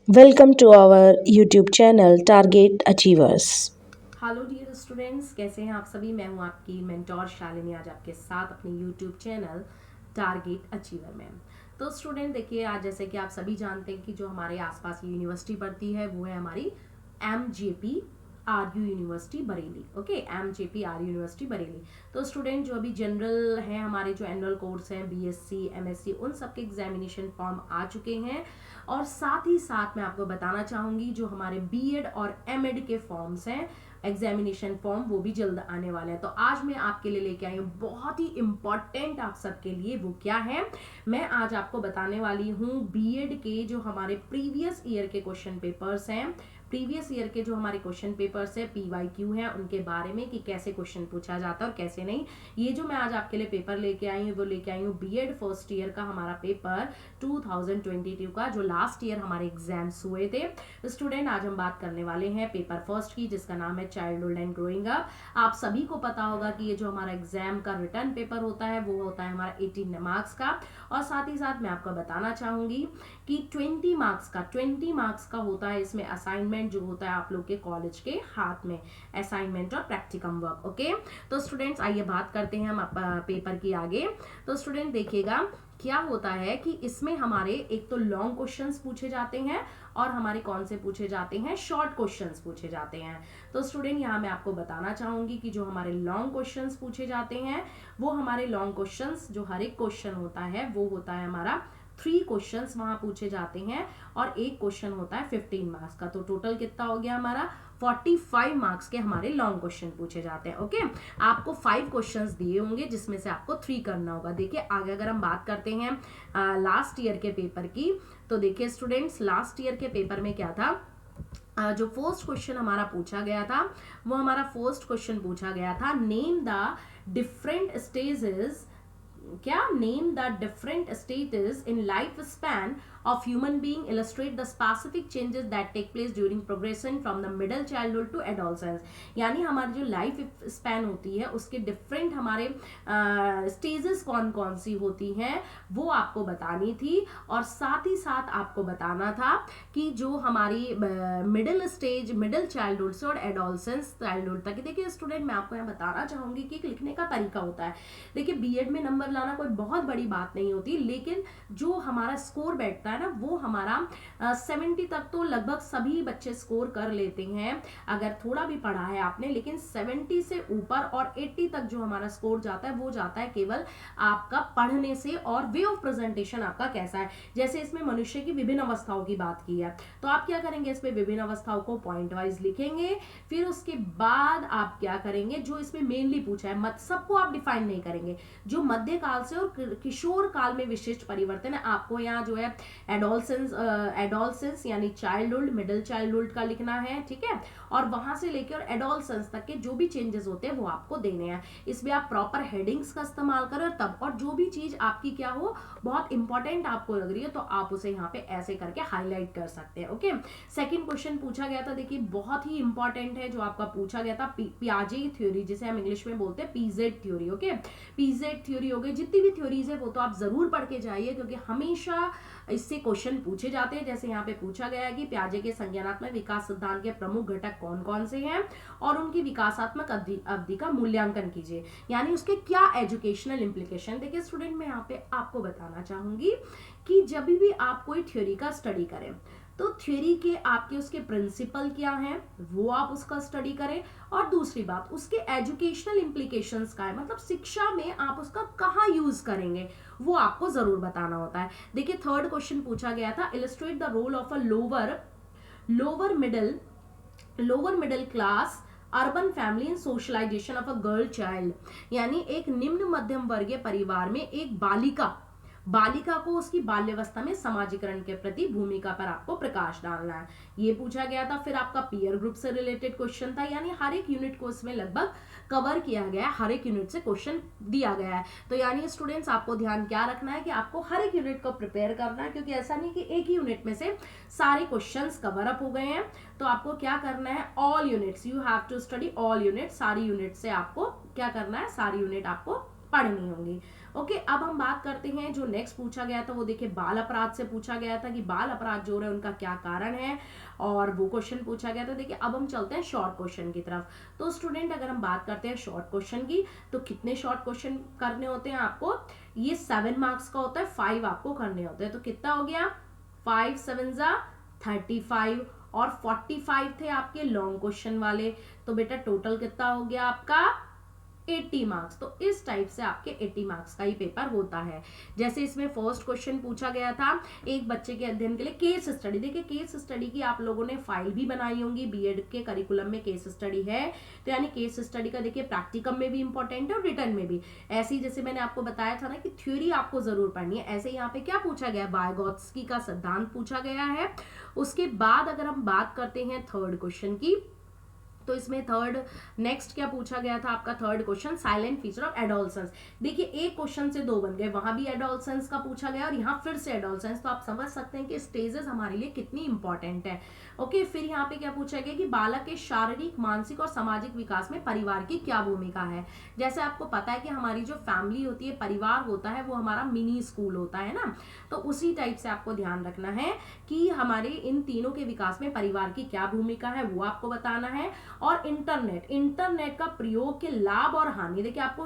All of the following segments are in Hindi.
Welcome to our YouTube channel Target Achievers. Hello dear students, कैसे हैं आप सभी। मैं हूं आपकी मेंटोर शालिनी, आज आपके साथ अपने यूट्यूब चैनल टारगेट अचीवर में। तो स्टूडेंट देखिए, आज जैसे कि आप सभी जानते हैं कि जो हमारे आसपास की यूनिवर्सिटी पढ़ती है वो है हमारी MJP RU university Bareilly. Okay, MJP RU university Bareilly. तो स्टूडेंट जो अभी जनरल हैं, हमारे जो एनुअल कोर्स हैं BSc MSc, उन सब के एग्जामिनेशन फॉर्म आ चुके हैं। और साथ ही साथ मैं आपको बताना चाहूंगी जो हमारे बीएड और एमएड के फॉर्म्स हैं, एग्जामिनेशन फॉर्म, वो भी जल्द आने वाले हैं। तो आज मैं आपके लिए लेके आई हूँ बहुत ही इंपॉर्टेंट आप सबके लिए। वो क्या है, मैं आज आपको बताने वाली हूँ बीएड के जो हमारे प्रीवियस ईयर के क्वेश्चन पेपर्स हैं, प्रीवियस ईयर के जो हमारे क्वेश्चन पेपर्स है PYQ हैं, उनके बारे में कि कैसे क्वेश्चन पूछा जाता है और कैसे नहीं। ये जो मैं आज आपके लिए पेपर लेके आई हूँ वो लेके आई हूँ बीएड फर्स्ट ईयर का हमारा पेपर 2022 का, जो लास्ट ईयर हमारे एग्जाम्स हुए थे। स्टूडेंट आज हम बात करने वाले हैं पेपर फर्स्ट की, जिसका नाम है चाइल्डहुड एंड ग्रोइंग अप। आप सभी को पता होगा कि ये जो हमारा एग्जाम का रिटर्न पेपर होता है वो होता है हमारा 18 मार्क्स का। और साथ ही साथ मैं आपको बताना चाहूंगी कि 20 मार्क्स का होता है इसमें असाइनमेंट, जो होता है आप लोग के कॉलेज के हाथ में, असाइनमेंट और प्रैक्टिकम वर्क। ओके, तो स्टूडेंट्स आइए बात करते हैं हम पेपर की आगे। तो स्टूडेंट देखिएगा क्या होता है कि इसमें हमारे एक तो लॉन्ग क्वेश्चंस पूछे जाते हैं और हमारे कौन से पूछे जाते हैं, शॉर्ट क्वेश्चंस पूछे जाते हैं। तो स्टूडेंट यहाँ मैं आपको बताना चाहूंगी कि जो हमारे लॉन्ग क्वेश्चंस पूछे जाते हैं वो हमारे लॉन्ग क्वेश्चंस, जो हर एक क्वेश्चन होता है वो होता है हमारा 3 क्वेश्चंस वहां पूछे जाते हैं और एक क्वेश्चन होता है 15 मार्क्स का। तो टोटल कितना हो गया हमारा, 45 मार्क्स के हमारे लॉन्ग क्वेश्चन पूछे जाते हैं। ओके, आपको 5 क्वेश्चंस दिए होंगे जिसमें से आपको 3 करना होगा। देखिए आगे अगर हम बात करते हैं लास्ट ईयर के पेपर की, तो देखिए स्टूडेंट्स लास्ट ईयर के पेपर में क्या था, जो फर्स्ट क्वेश्चन हमारा पूछा गया था वो हमारा फर्स्ट क्वेश्चन पूछा गया था, नेम द डिफरेंट स्टेजेस, क्या, name the different stages in life span of human being, illustrate the specific changes that take place during progression from the middle childhood to adolescence। यानी हमारी जो लाइफ स्पैन होती है उसके डिफरेंट हमारे स्टेजेस कौन कौन सी होती हैं वो आपको बतानी थी। और साथ ही साथ आपको बताना था कि जो हमारी मिडिल स्टेज, मिडिल चाइल्डहुड से और एडोलसेंस चाइल्डहुड तक। देखिए स्टूडेंट मैं आपको यहाँ बताना चाहूंगी कि एक लिखने का तरीका होता है। देखिए बीएड में नंबर लाना कोई बहुत बड़ी बात नहीं होती, लेकिन जो हमारा स्कोर बैठता है ना वो हमारा 70 तक तो लगभग सभी बच्चे स्कोर कर लेते हैं अगर थोड़ा भी पढ़ा है आपने। लेकिन 70 से ऊपर और 80 तक जो हमारा स्कोर जाता है वो जाता है केवल आपका पढ़ने से और वे ऑफ प्रेजेंटेशन आपका कैसा है। जैसे इसमें मनुष्य की विभिन्न अवस्थाओं की बात की है, तो आप क्या करेंगे, इसमें विभिन्न अवस्थाओं को पॉइंट वाइज लिखेंगे। फिर उसके बाद आप क्या करेंगे, जो इसमें मेनली पूछा है, मत सबको आप डिफाइन नहीं करेंगे, जो मध्यकाल से और किशोर काल में विशिष्ट परिवर्तन है आपको यहाँ जो है एडोलसेंस यानी चाइल्डहुड, मिडिल चाइल्डहुड का लिखना है, ठीक है। और वहां से लेकर एडोलसेंस तक के जो भी चेंजेस होते हैं वो आपको देने हैं। इसमें आप प्रॉपर हेडिंग्स का इस्तेमाल करें तब, और जो भी चीज आपकी क्या हो बहुत इंपॉर्टेंट आपको लग रही है तो आप उसे यहाँ पे ऐसे करके हाईलाइट कर सकते हैं। ओके, सेकंड क्वेश्चन पूछा गया था, देखिए बहुत ही इंपॉर्टेंट है जो आपका पूछा गया था, पियाजे थ्योरी, जिसे हम इंग्लिश में बोलते हैं PZ theory. Okay, PZ theory हो गई, जितनी भी थ्योरीज है वो तो आप जरूर पढ़ के जाइए क्योंकि हमेशा इससे क्वेश्चन पूछे जाते हैं। जैसे यहाँ पे पूछा गया है कि प्याजे के संज्ञानात्मक विकास सिद्धांत के प्रमुख घटक कौन कौन से हैं और उनकी विकासात्मक अवधि का मूल्यांकन कीजिए, यानी उसके क्या एजुकेशनल इंप्लीकेशन। देखिए स्टूडेंट मैं यहाँ पे आपको बताना चाहूंगी कि जब भी आप कोई थ्योरी का स्टडी करें तो थ्योरी के आपके उसके प्रिंसिपल क्या हैं वो आप उसका स्टडी करें, और दूसरी बात उसके एजुकेशनल इंप्लीकेशंस का है, मतलब शिक्षा में आप उसका कहाँ यूज करेंगे वो आपको जरूर बताना होता है। देखिए थर्ड क्वेश्चन पूछा गया था, illustrate the role of a lower middle class urban family in socialisation of a girl child. यानी एक निम्न मध्यम वर्गीय परिवार में एक बालिका को उसकी बाल्यावस्था में समाजीकरण के प्रति भूमिका पर आपको प्रकाश डालना है, ये पूछा गया था। फिर आपका पीयर ग्रुप से रिलेटेड क्वेश्चन था, यानी हर एक यूनिट को इसमें लगभग कवर किया गया है, हर एक यूनिट से क्वेश्चन दिया गया है। तो यानी स्टूडेंट्स आपको ध्यान क्या रखना है कि आपको हर एक यूनिट को प्रिपेयर करना है, क्योंकि ऐसा नहीं कि एक ही यूनिट में से सारे क्वेश्चंस कवर अप हो गए हैं। तो आपको क्या करना है, all units, you have to study all unit, सारी यूनिट से आपको क्या करना है, सारी यूनिट आपको पढ़नी होंगी। ओके, अब हम बात करते हैं जो नेक्स्ट पूछा गया था, वो देखिए बाल अपराध से पूछा गया था कि बाल अपराध जो है उनका क्या कारण है, और वो क्वेश्चन पूछा गया था। देखिए अब हम चलते हैं शॉर्ट क्वेश्चन की तरफ। तो स्टूडेंट अगर हम बात करते हैं शॉर्ट क्वेश्चन की, तो कितने शॉर्ट क्वेश्चन करने होते हैं आपको, ये 7 मार्क्स का होता है, 5 आपको करने होते हैं। तो कितना हो गया, 5 7 जा 35, और 45 थे आपके लॉन्ग क्वेश्चन वाले। तो बेटा टोटल कितना हो गया आपका 80 मार्क्स। तो इस टाइप से आपके 80 मार्क्स का ही पेपर होता है। जैसे इसमें फर्स्ट क्वेश्चन पूछा गया था एक बच्चे के अध्ययन के लिए केस स्टडी। देखिए केस स्टडी की आप लोगों ने फाइल भी बनाई होंगी, बीएड के करिकुलम में केस स्टडी है, तो यानी केस स्टडी का देखिए प्रैक्टिकम में भी इंपॉर्टेंट है और रिटर्न में भी। ऐसे ही जैसे मैंने आपको बताया था ना कि थ्योरी आपको जरूर पढ़नी है, ऐसे यहाँ पे क्या पूछा गया, वाइगोत्स्की का सिद्धांत पूछा गया है। उसके बाद अगर हम बात करते हैं थर्ड क्वेश्चन की, तो इसमें थर्ड नेक्स्ट क्या पूछा गया था आपका, third question silent feature of adolescence. देखिए एक क्वेश्चन से 2 बन गए, वहां भी एडोलसेंस का पूछा गया और यहाँ फिर से एडोलसेंस। तो आप समझ सकते हैं कि स्टेजेस हमारे लिए कितनी इंपॉर्टेंट है। ओके, फिर यहाँ पे क्या पूछा गया कि बालक के शारीरिक, मानसिक और सामाजिक विकास में परिवार की क्या भूमिका है। जैसे आपको पता है कि हमारी जो फैमिली होती है, परिवार होता है, वो हमारा मिनी स्कूल होता है ना, तो उसी टाइप से आपको ध्यान रखना है कि हमारे इन तीनों के विकास में परिवार की क्या भूमिका है, वो आपको बताना है। और इंटरनेट का प्रयोग के लाभ और हानि, देखिए आपको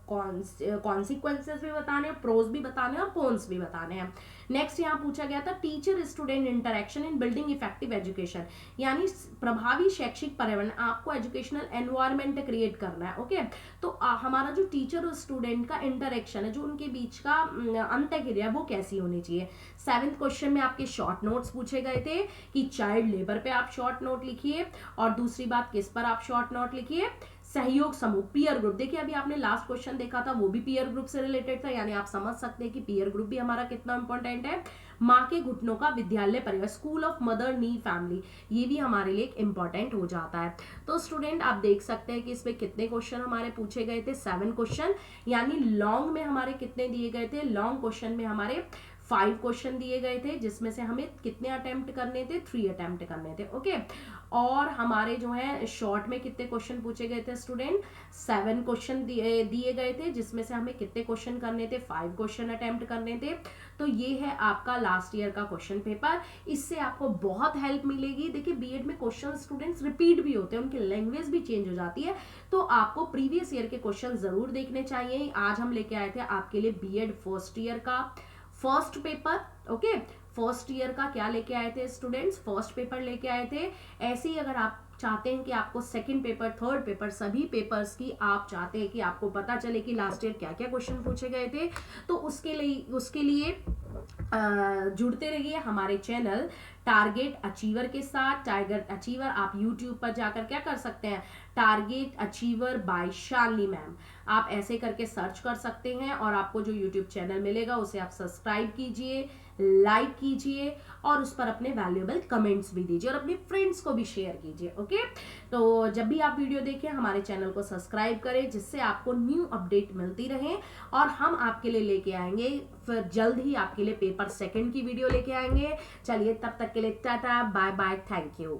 कॉन्सिक्वेंसेस भी बताने हैं, प्रोज भी बताने हैं और कॉन्स भी बताने हैं। नेक्स्ट यहाँ पूछा गया था टीचर स्टूडेंट इंटरेक्शन इन बिल्डिंग इफेक्टिव एजुकेशन, यानी प्रभावी शैक्षिक पर्यावरण, आपको एजुकेशनल एनवायरनमेंट क्रिएट करना है। ओके, तो हमारा जो टीचर और स्टूडेंट का इंटरेक्शन है, जो उनके बीच का अंतःक्रिया, वो कैसी होनी चाहिए। 7th क्वेश्चन में आपके शॉर्ट नोट्स पूछे गए थे कि चाइल्ड लेबर पे आप शॉर्ट नोट लिखिए, और दूसरी बात किस पर आप शॉर्ट नोट लिखिए, सहयोग समूह, पीयर ग्रुप। देखिए अभी आपने लास्ट क्वेश्चन देखा था, वो भी पीयर ग्रुप से रिलेटेड था, यानी आप समझ सकते हैं कि पीयर ग्रुप भी हमारा कितना इंपॉर्टेंट है। माँ के घुटनों का विद्यालय परिवार, school of mother knee family, ये भी हमारे लिए इंपॉर्टेंट हो जाता है। तो स्टूडेंट आप देख सकते हैं कि इसमें कितने क्वेश्चन हमारे पूछे गए थे, 7 क्वेश्चन, यानी लॉन्ग में हमारे कितने दिए गए थे, लॉन्ग क्वेश्चन में हमारे 5 क्वेश्चन दिए गए थे, जिसमें से हमें कितने अटेम्प्ट करने थे, 3 अटेम्प्ट करने थे। ओके, और हमारे जो है शॉर्ट में कितने क्वेश्चन पूछे गए थे स्टूडेंट, 7 क्वेश्चन दिए गए थे, जिसमें से हमें कितने क्वेश्चन करने थे, 5 क्वेश्चन अटेम्प्ट करने थे। तो ये है आपका लास्ट ईयर का क्वेश्चन पेपर, इससे आपको बहुत हेल्प मिलेगी। देखिए बीएड में क्वेश्चन स्टूडेंट्स रिपीट भी होते हैं, उनकी लैंग्वेज भी चेंज हो जाती है, तो आपको प्रीवियस ईयर के क्वेश्चन जरूर देखने चाहिए। आज हम लेके आए थे आपके लिए बीएड फर्स्ट ईयर का first paper. Okay, first year का क्या लेके आए थे स्टूडेंट्स, फर्स्ट पेपर लेके आए थे। ऐसे ही अगर आप चाहते हैं कि आपको सेकंड पेपर, थर्ड पेपर, सभी पेपर्स की आप चाहते हैं कि आपको पता चले कि लास्ट ईयर क्या क्या क्वेश्चन पूछे गए थे, तो उसके लिए जुड़ते रहिए हमारे चैनल टारगेट अचीवर के साथ। टारगेट अचीवर आप यूट्यूब पर जाकर क्या कर सकते हैं, Target Achiever by Shalini ma'am, आप ऐसे करके सर्च कर सकते हैं, और आपको जो यूट्यूब चैनल मिलेगा उसे आप सब्सक्राइब कीजिए, लाइक कीजिए, और उस पर अपने वैल्यूएबल कमेंट्स भी दीजिए, और अपने फ्रेंड्स को भी शेयर कीजिए। ओके, तो जब भी आप वीडियो देखें हमारे चैनल को सब्सक्राइब करें, जिससे आपको न्यू अपडेट मिलती रहे, और हम आपके लिए लेके आएंगे फिर जल्द ही आपके लिए पेपर सेकंड की वीडियो लेके आएंगे। चलिए तब तक के लिए tata bye bye, thank you.